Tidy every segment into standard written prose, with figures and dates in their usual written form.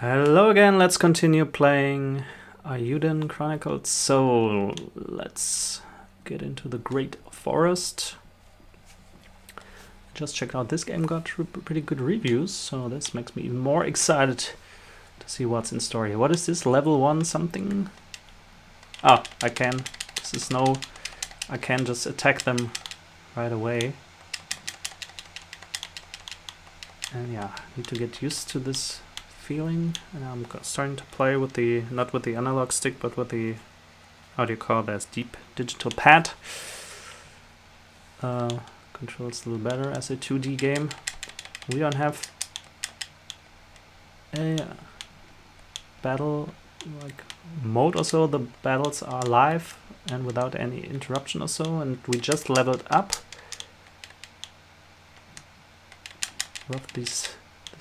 Hello again, let's continue playing Eiyuden Chronicle. So let's get into the Great Forest. Just checked out this game, got pretty good reviews, so this makes me even more excited to see what's in store here. What is this, level 1 something? Ah, I can just attack them right away. And yeah, need to get used to this feeling, and I'm starting to play with the, not with the analog stick, but with the, how do you call this, deep digital pad. Controls a little better as a 2D game. We don't have a battle like mode or so. The battles are live and without any interruption or so, and we just leveled up. Love this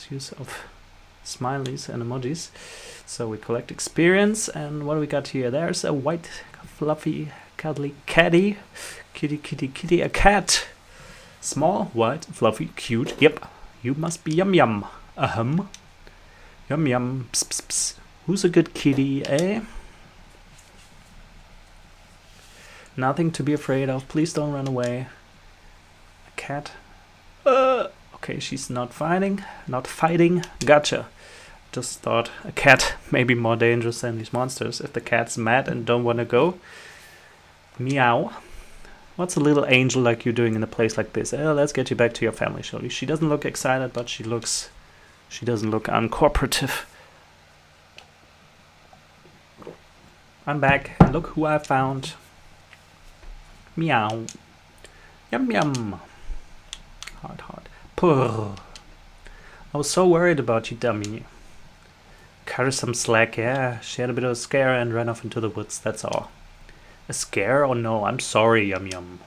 use of smileys and emojis. So we collect experience, and what do we got here? There's a white, fluffy, cuddly kitty, a cat. Small, white, fluffy, cute. Yep, you must be yum yum. Yum yum. Pss, pss, pss. Who's a good kitty, eh? Nothing to be afraid of. Please don't run away. A cat. Okay, she's not fighting. Gotcha. Just thought a cat may be more dangerous than these monsters. If the cat's mad and don't want to go. Meow. What's a little angel like you doing in a place like this? Let's get you back to your family, shall we? She doesn't look excited, but she doesn't look uncooperative. I'm back, and look who I found. Meow. Yum yum. Hard. Purr. I was so worried about you, dummy. Cut her some slack, yeah. She had a bit of a scare and ran off into the woods, that's all. A scare? Oh no, I'm sorry, yum yum.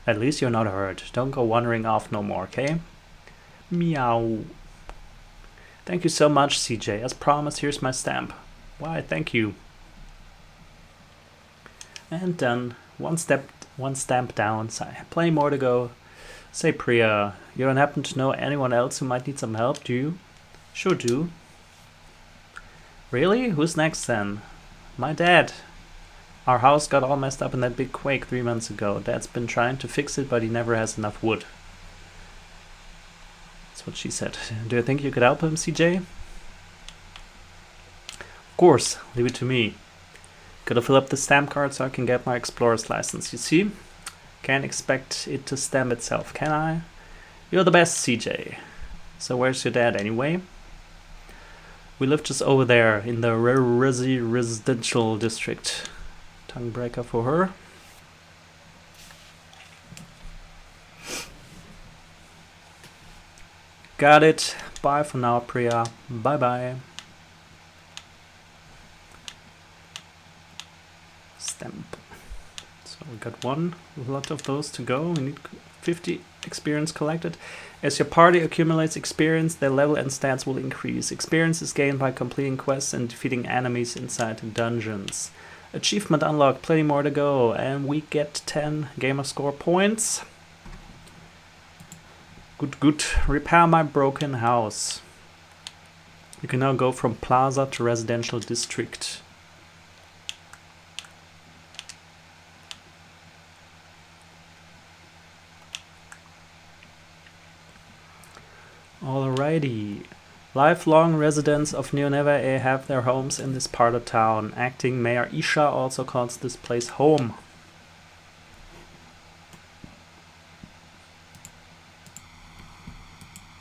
At least you're not hurt. Don't go wandering off no more, okay? Meow. Thank you so much, CJ. As promised, here's my stamp. Why, thank you. And done. One stamp down. Plenty more to go. Say, Priya, you don't happen to know anyone else who might need some help, do you? Sure do. Really? Who's next then? My dad. Our house got all messed up in that big quake 3 months ago. Dad's been trying to fix it, but he never has enough wood. That's what she said. Do you think you could help him, CJ? Of course. Leave it to me. Gotta fill up the stamp card so I can get my explorer's license, you see? Can't expect it to stamp itself, can I? You're the best, CJ. So where's your dad anyway? We live just over there in the residential district. Tongue breaker for her. Got it. Bye for now, Priya. Bye bye. Stamp. So we got one. A lot of those to go. We need 50 experience collected. As your party accumulates experience, their level and stats will increase. Experience is gained by completing quests and defeating enemies inside dungeons. Achievement unlocked, plenty more to go, and we get 10 gamer score points. Good. Repair my broken house. You can now go from plaza to residential district. Alrighty. Lifelong residents of Neoneva have their homes in this part of town. Acting Mayor Isha also calls this place home.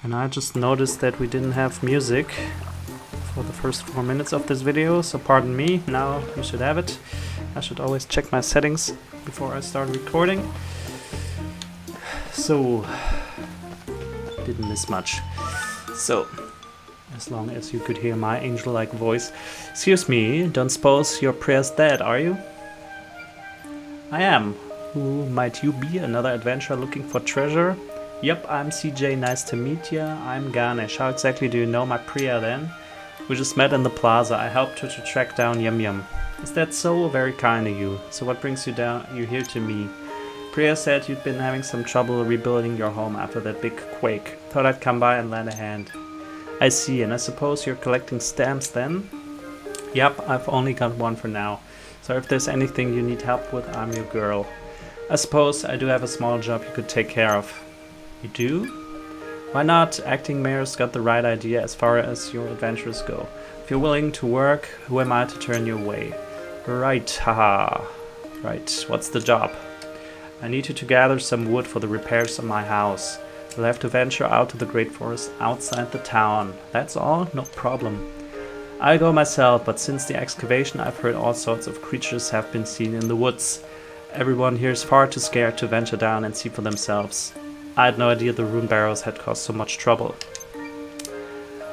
And I just noticed that we didn't have music for the first 4 minutes of this video, so pardon me. Now you should have it. I should always check my settings before I start recording. So, didn't miss much. So, as long as you could hear my angel-like voice. Excuse me, don't suppose your prayer's dead, are you? I am. Who might you be? Another adventurer looking for treasure? Yep, I'm CJ, nice to meet ya. I'm Ganesh. How exactly do you know my Priya then? We just met in the plaza. I helped her to track down Yum Yum. Is that so? Very kind of you. So what brings you here to me? Priya said you'd been having some trouble rebuilding your home after that big quake. Thought I'd come by and lend a hand. I see, and I suppose you're collecting stamps then? Yep, I've only got one for now. So if there's anything you need help with, I'm your girl. I suppose I do have a small job you could take care of. You do? Why not? Acting mayor's got the right idea as far as your adventures go. If you're willing to work, who am I to turn your way? Right, haha. Right, what's the job? I need you to gather some wood for the repairs on my house. We'll have to venture out to the great forest outside the town. That's all? No problem. I'll go myself, but since the excavation I've heard all sorts of creatures have been seen in the woods. Everyone here is far too scared to venture down and see for themselves. I had no idea the rune barrows had caused so much trouble.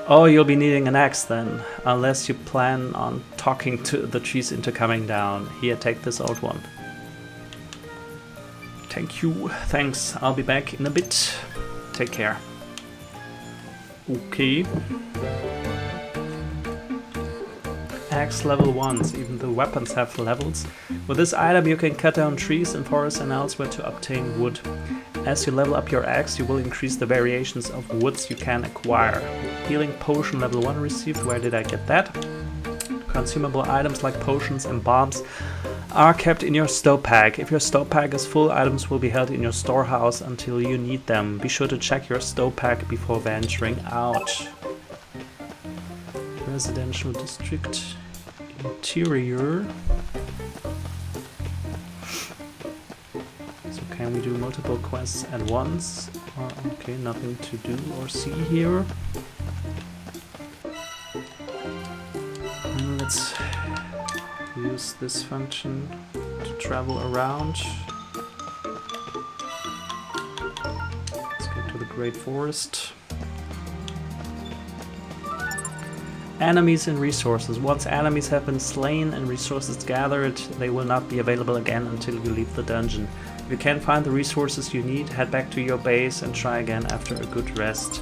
Oh, you'll be needing an axe then, unless you plan on talking to the trees into coming down. Here, take this old one. Thank you, thanks, I'll be back in a bit. Take care. Okay. Axe level 1s, even the weapons have levels. With this item you can cut down trees in forests and elsewhere to obtain wood. As you level up your axe, you will increase the variations of woods you can acquire. Healing potion level 1 received, where did I get that? Consumable items like potions and bombs are kept in your stow pack. If your stow pack is full, items will be held in your storehouse until you need them. Be sure to check your stow pack before venturing out. Residential district, interior. So can we do multiple quests at once? Or, okay, nothing to do or see here. And let's use this function to travel around. Let's go to the Great Forest. Enemies and resources. Once enemies have been slain and resources gathered, they will not be available again until you leave the dungeon. If you can't find the resources you need, head back to your base and try again after a good rest.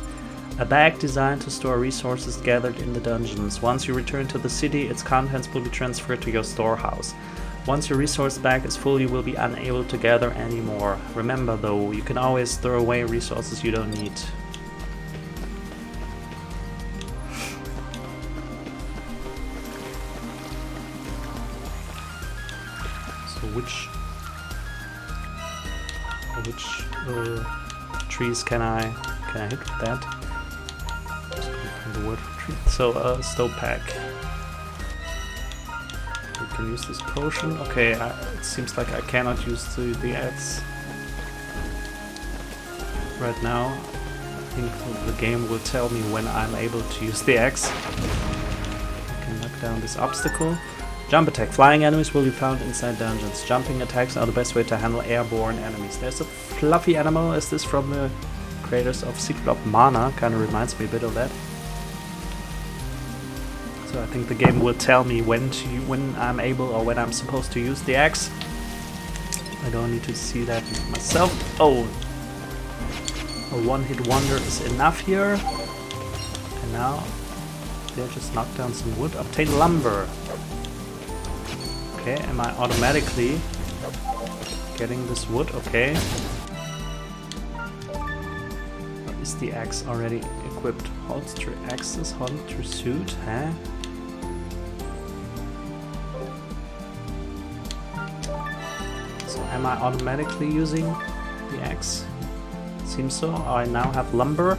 A bag designed to store resources gathered in the dungeons. Once you return to the city, its contents will be transferred to your storehouse. Once your resource bag is full, you will be unable to gather any more. Remember though, you can always throw away resources you don't need. So which trees can I hit with that? The word for tree. So stow pack. We can use this potion. Okay, it seems like I cannot use the axe right now. I think the game will tell me when I'm able to use the axe. I can knock down this obstacle. Jump attack. Flying enemies will be found inside dungeons. Jumping attacks are the best way to handle airborne enemies. There's a fluffy animal. Is this from the creators of Secret of Mana? Kind of reminds me a bit of that. So I think the game will tell me when I'm able or when I'm supposed to use the axe. I don't need to see that myself. Oh, a one-hit wonder is enough here. And now they'll just knock down some wood. Obtain lumber. Okay, am I automatically getting this wood? Okay. Is the axe already equipped? Holster axes, holster suit, huh? So am I automatically using the axe? Seems so. I now have lumber.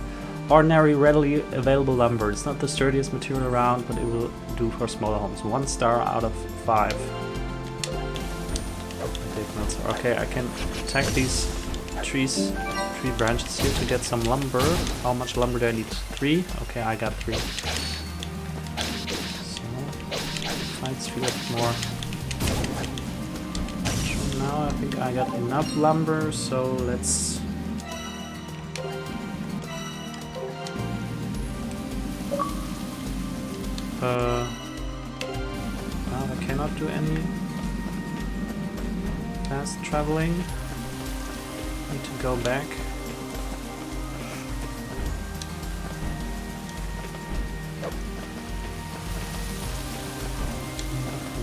Ordinary, readily available lumber. It's not the sturdiest material around, but it will do for smaller homes. 1 star out of 5. Okay, I can attack these tree branches here to get some lumber. How much lumber do I need? 3? Okay, I got 3. So, fights feel more. So now I think I got enough lumber, so let's... Now I cannot do any fast traveling. Need to go back.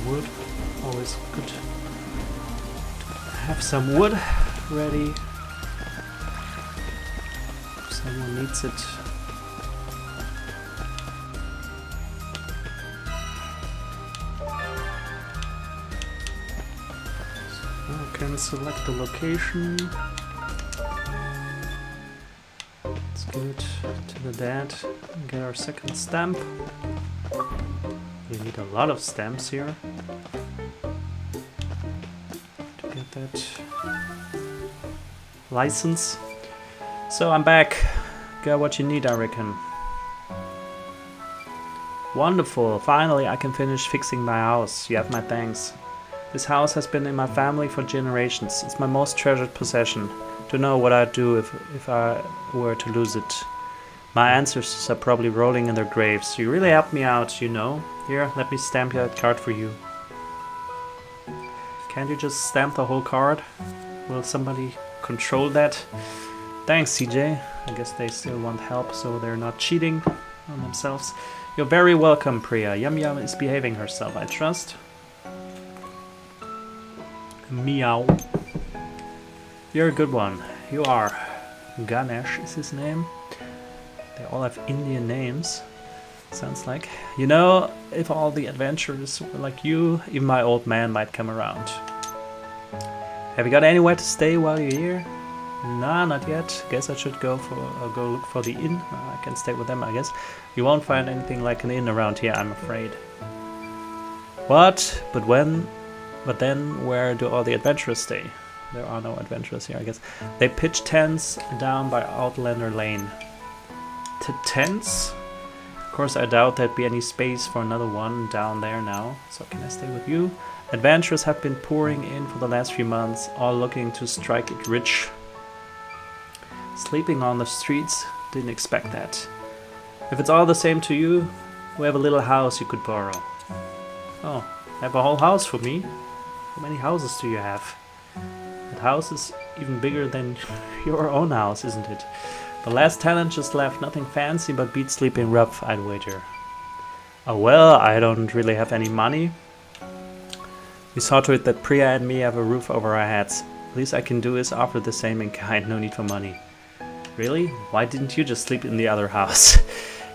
Wood, always good to have some wood ready if someone needs it. can select the location. Let's give it to the dad and get our second stamp. We need a lot of stamps here to get that license. So I'm back. Got what you need, I reckon. Wonderful. Finally, I can finish fixing my house. You have my thanks. This house has been in my family for generations. It's my most treasured possession. To know what I'd do if I were to lose it. My ancestors are probably rolling in their graves. You really helped me out, you know. Here, let me stamp that card for you. Can't you just stamp the whole card? Will somebody control that? Thanks, CJ. I guess they still want help, so they're not cheating on themselves. You're very welcome, Priya. Yum Yum is behaving herself, I trust. Meow. You're a good one. You are. Ganesh is his name. They all have Indian names. Sounds like. You know, if all the adventurers were like you, even my old man might come around. Have you got anywhere to stay while you're here? Nah, not yet. Guess I should go look for the inn. I can stay with them, I guess. You won't find anything like an inn around here, I'm afraid. What? But then where do all the adventurers stay? There are no adventurers here, I guess. They pitch tents down by Outlander Lane. Tents? Of course, I doubt there'd be any space for another one down there now. So can I stay with you? Adventurers have been pouring in for the last few months, all looking to strike it rich. Sleeping on the streets? Didn't expect that. If it's all the same to you, we have a little house you could borrow. Oh, have a whole house for me? How many houses do you have? That house is even bigger than your own house, isn't it? The last tenant just left. Nothing fancy, but beats sleeping rough, I'd wager. Oh well, I don't really have any money. We saw to it that Priya and me have a roof over our heads. Least I can do is offer the same in kind, no need for money. Really? Why didn't you just sleep in the other house?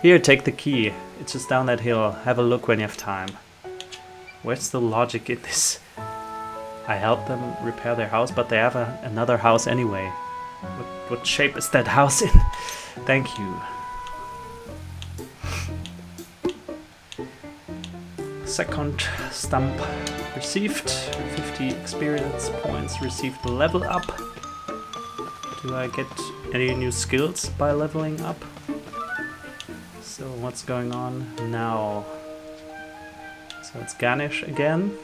Here, take the key. It's just down that hill. Have a look when you have time. Where's the logic in this? I helped them repair their house, but they have another house anyway. What shape is that house in? Thank you. Second stamp received. 50 experience points received. Level up. Do I get any new skills by leveling up? So what's going on now? So it's Ganesh again.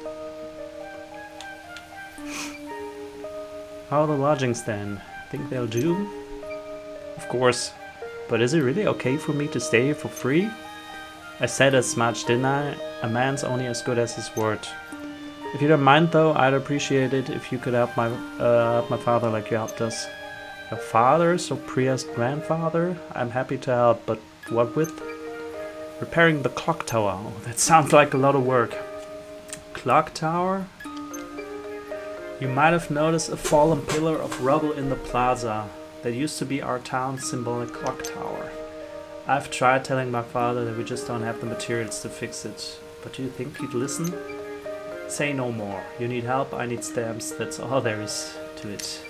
How are the lodgings then? Think they'll do? Of course. But is it really okay for me to stay here for free? I said as much, didn't I? A man's only as good as his word. If you don't mind though, I'd appreciate it if you could help my father like you helped us. Your father? So Priya's grandfather? I'm happy to help, but what with? Repairing the clock tower. Oh, that sounds like a lot of work. Clock tower? You might have noticed a fallen pillar of rubble in the plaza. That used to be our town's symbolic clock tower. I've tried telling my father that we just don't have the materials to fix it. But do you think he'd listen? Say no more. You need help, I need stamps. That's all there is to it.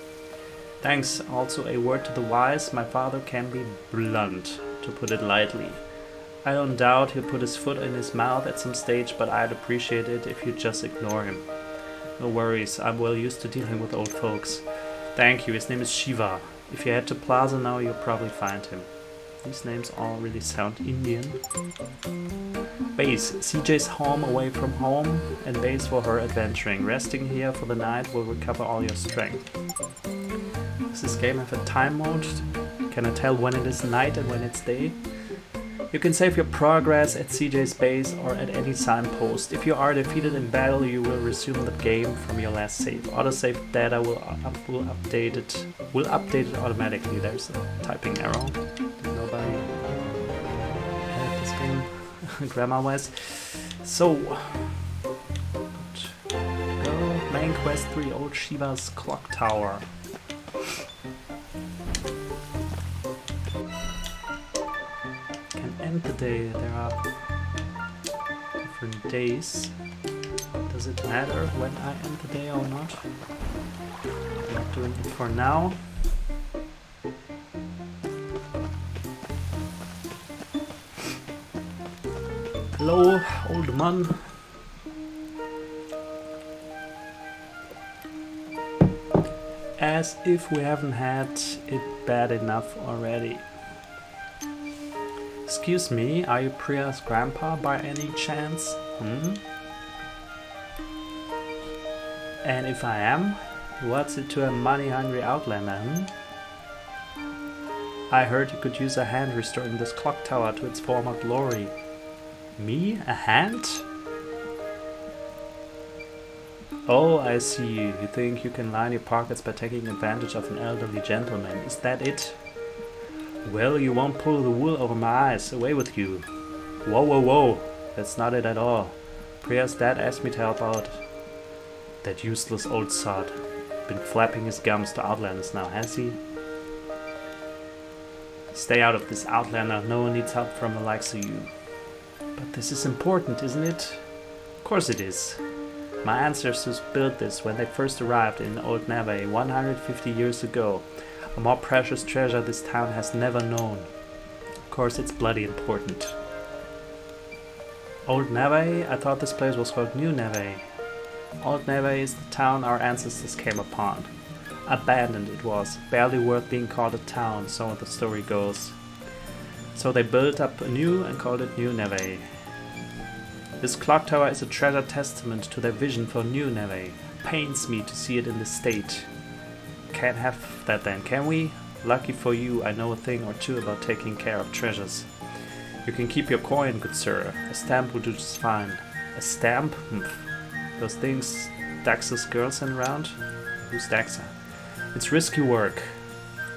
Thanks. Also a word to the wise. My father can be blunt, to put it lightly. I don't doubt he'll put his foot in his mouth at some stage, but I'd appreciate it if you'd just ignore him. No worries, I'm well used to dealing with old folks. Thank you, his name is Shiva. If you head to Plaza now, you'll probably find him. These names all really sound Indian. Base. CJ's home away from home, and base for her adventuring. Resting here for the night will recover all your strength. Does this game have a time mode? Can I tell when it is night and when it's day? You can save your progress at CJ's base or at any signpost. If you are defeated in battle, you will resume the game from your last save. Autosave data will update it automatically. There's a typing error. Nobody had this game grammar-wise. So, go main quest 3, Old Shiva's Clock Tower. End the day. There are different days. Does it matter when I end the day or not? not doing it for now. Hello, old man. As if we haven't had it bad enough already. Excuse me, are you Priya's grandpa by any chance? And if I am, what's it to a money-hungry outlander, I heard you could use a hand restoring this clock tower to its former glory. Me? A hand? Oh, I see. You think you can line your pockets by taking advantage of an elderly gentleman. Is that it? Well, you won't pull the wool over my eyes. Away with you. Whoa, whoa, whoa. That's not it at all. Priya's dad asked me to help out. That useless old sod. Been flapping his gums to outlanders now, has he? Stay out of this, outlander. No one needs help from the likes of you. But this is important, isn't it? Of course it is. My ancestors built this when they first arrived in Old Neve 150 years ago. A more precious treasure this town has never known. Of course it's bloody important. Old Neve? I thought this place was called New Neve. Old Neve is the town our ancestors came upon. Abandoned it was, barely worth being called a town, so the story goes. So they built up anew and called it New Neve. This clock tower is a treasure testament to their vision for New Neve. Pains me to see it in this state. Can't have that then, can we? Lucky for you, I know a thing or two about taking care of treasures. You can keep your coin, good sir. A stamp will do just fine. A stamp? Those things Daxa's girls send around? Who's Daxa? It's risky work.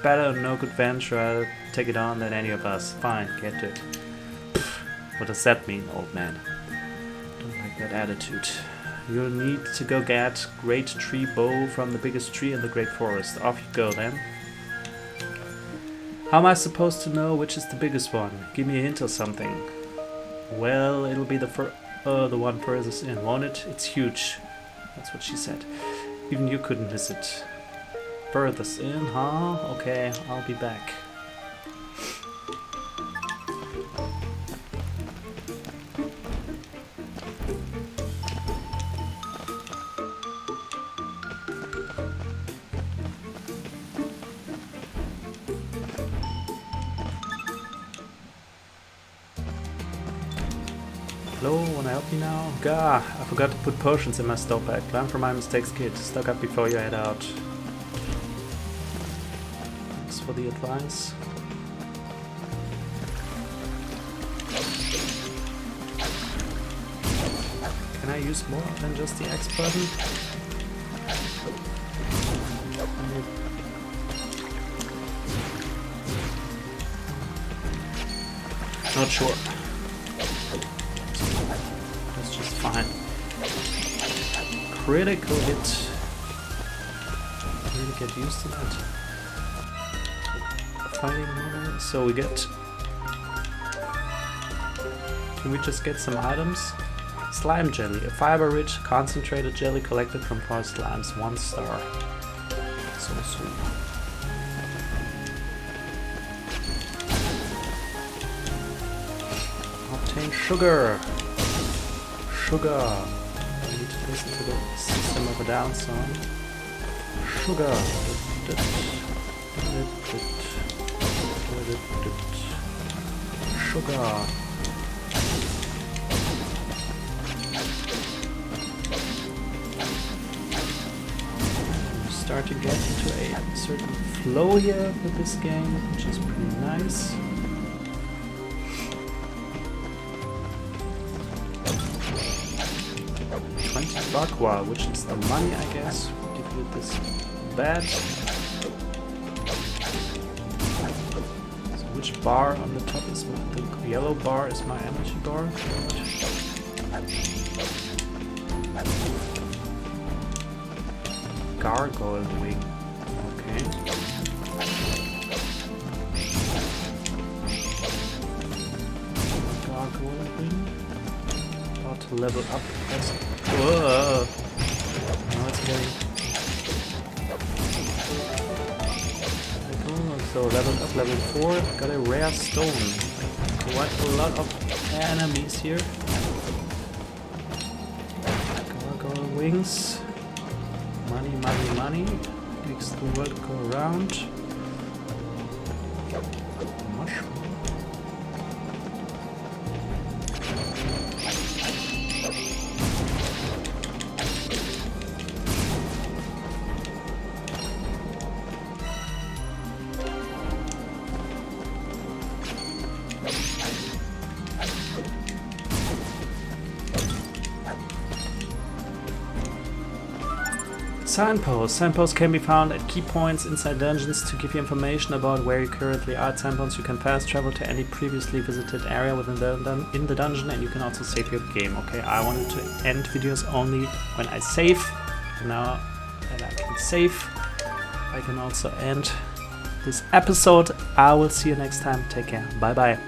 Better no good venture take it on than any of us. Fine, get to it. What does that mean, old man? Don't like that attitude. You'll need to go get great tree bow from the biggest tree in the great forest. Off you go then. How am I supposed to know which is the biggest one? Give me a hint or something. Well, it'll be the one furthest in, won't it? It's huge. That's what she said. Even you couldn't miss it. Furthest in, huh? Okay, I'll be back. Hello, wanna help me now? Gah, I forgot to put potions in my stop bag. Learn from my mistakes, kid. Stock up before you head out. Thanks for the advice. Can I use more than just the X button? Not sure. That's just fine. Critical hit. Really get used to that. Fighting moment. So we get. Can we just get some items? Slime jelly, a fiber-rich, concentrated jelly collected from forest slimes. 1 star. So sweet. Obtain sugar. Sugar. I need to listen to the System of a Down song. Sugar. Sugar. Start to get into a certain flow here with this game, which is pretty nice. $20, which is the money, I guess, to get this bad. So which bar on the top is the yellow bar is my energy bar? Gargoyle wing. Okay. Gargoyle wing. About to level up. Whoa! Now it's getting. So leveled up, level 4, got a rare stone. Quite a lot of enemies here. Gargoyle wings. Money, money, money. Makes the world go around. Mushroom. Signposts. Signposts can be found at key points inside dungeons to give you information about where you currently are. At signposts you can fast travel to any previously visited area within the dungeon, and you can also save your game. Okay, I wanted to end videos only when I save. Now that I can save, I can also end this episode. I will see you next time. Take care. Bye bye.